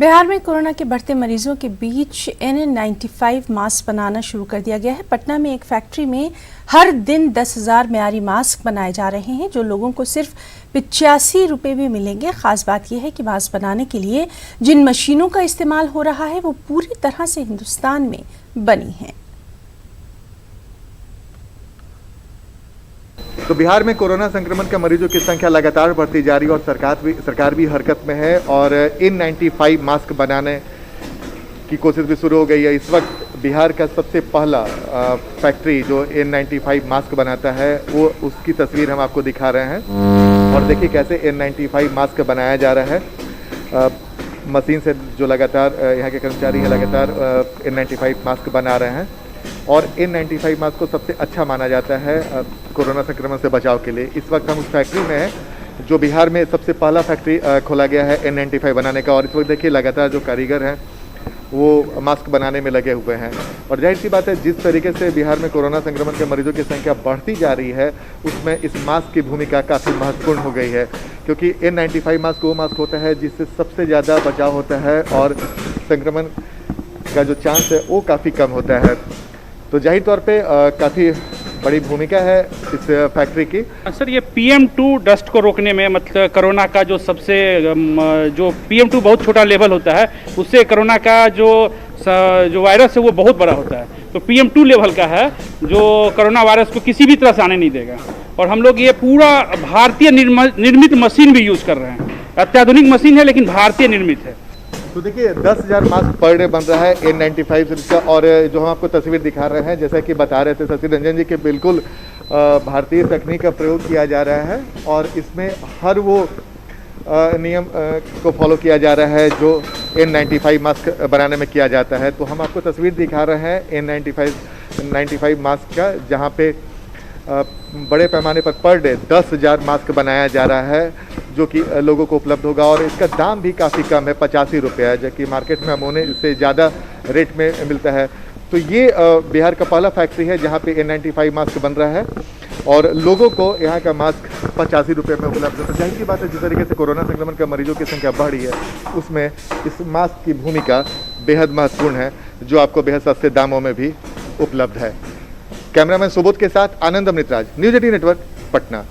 बिहार में कोरोना के बढ़ते मरीजों के बीच N95 मास्क बनाना शुरू कर दिया गया है। पटना में एक फैक्ट्री में हर दिन 10,000 म्यारी मास्क बनाए जा रहे हैं, जो लोगों को सिर्फ 85 रुपये में मिलेंगे। खास बात यह है कि मास्क बनाने के लिए जिन मशीनों का इस्तेमाल हो रहा है वो पूरी तरह से हिंदुस्तान में बनी हैं। तो बिहार में कोरोना संक्रमण के मरीजों की संख्या लगातार बढ़ती जा रही है और सरकार भी हरकत में है और N95 मास्क बनाने की कोशिश भी शुरू हो गई है। इस वक्त बिहार का सबसे पहला फैक्ट्री जो N95 मास्क बनाता है वो उसकी तस्वीर हम आपको दिखा रहे हैं और देखिए कैसे N95 मास्क बनाया जा रहा है। मशीन से जो लगातार यहाँ के कर्मचारी हैं लगातार N95 मास्क बना रहे हैं और N95 मास्क को सबसे अच्छा माना जाता है कोरोना संक्रमण से बचाव के लिए। इस वक्त हम उस फैक्ट्री में हैं जो बिहार में सबसे पहला फैक्ट्री खोला गया है N95 बनाने का और इस वक्त देखिए लगातार जो कारीगर हैं वो मास्क बनाने में लगे हुए हैं। और जाहिर सी बात है जिस तरीके से बिहार में कोरोना संक्रमण के मरीजों की संख्या बढ़ती जा रही है उसमें इस मास्क की भूमिका काफ़ी महत्वपूर्ण हो गई है, क्योंकि N95 मास्क वो मास्क होता है जिससे सबसे ज़्यादा बचाव होता है और संक्रमण का जो चांस है वो काफ़ी कम होता है। तो जाहिर तौर पे काफ़ी बड़ी भूमिका है इस फैक्ट्री की। सर ये PM2 डस्ट को रोकने में मतलब कोरोना का जो सबसे जो PM2 बहुत छोटा लेवल होता है उससे कोरोना का जो वायरस है वो बहुत बड़ा होता है। तो PM2 लेवल का है जो कोरोना वायरस को किसी भी तरह से आने नहीं देगा। और हम लोग ये पूरा भारतीय निर्मित मशीन भी यूज़ कर रहे हैं। अत्याधुनिक मशीन है लेकिन भारतीय निर्मित है। तो देखिए 10,000 मास्क पर डे बन रहा है N95 सीरीज का और जो हम आपको तस्वीर दिखा रहे हैं जैसा कि बता रहे थे शशि रंजन जी के बिल्कुल भारतीय तकनीक का प्रयोग किया जा रहा है और इसमें हर वो नियम को फॉलो किया जा रहा है जो N95 मास्क बनाने में किया जाता है। तो हम आपको तस्वीर दिखा रहे हैं N95 मास्क का, जहाँ पे बड़े पैमाने पर डे 10,000 मास्क बनाया जा रहा है जो कि लोगों को उपलब्ध होगा और इसका दाम भी काफ़ी कम है, 85 रुपये है, जबकि मार्केट में अमोने इससे ज़्यादा रेट में मिलता है। तो ये बिहार का पहला फैक्ट्री है जहाँ पे N95 मास्क बन रहा है और लोगों को यहाँ का मास्क 85 रुपये में उपलब्ध है। तो जाहिर सी बात है जिस तरीके से कोरोना संक्रमण के मरीजों की संख्या बढ़ रही है उसमें इस मास्क की भूमिका बेहद महत्वपूर्ण है जो आपको बेहद सस्ते दामों में भी उपलब्ध है। कैमरामैन सुबोध के साथ आनंद अमृतराज, न्यूज़ 18 नेटवर्क, पटना।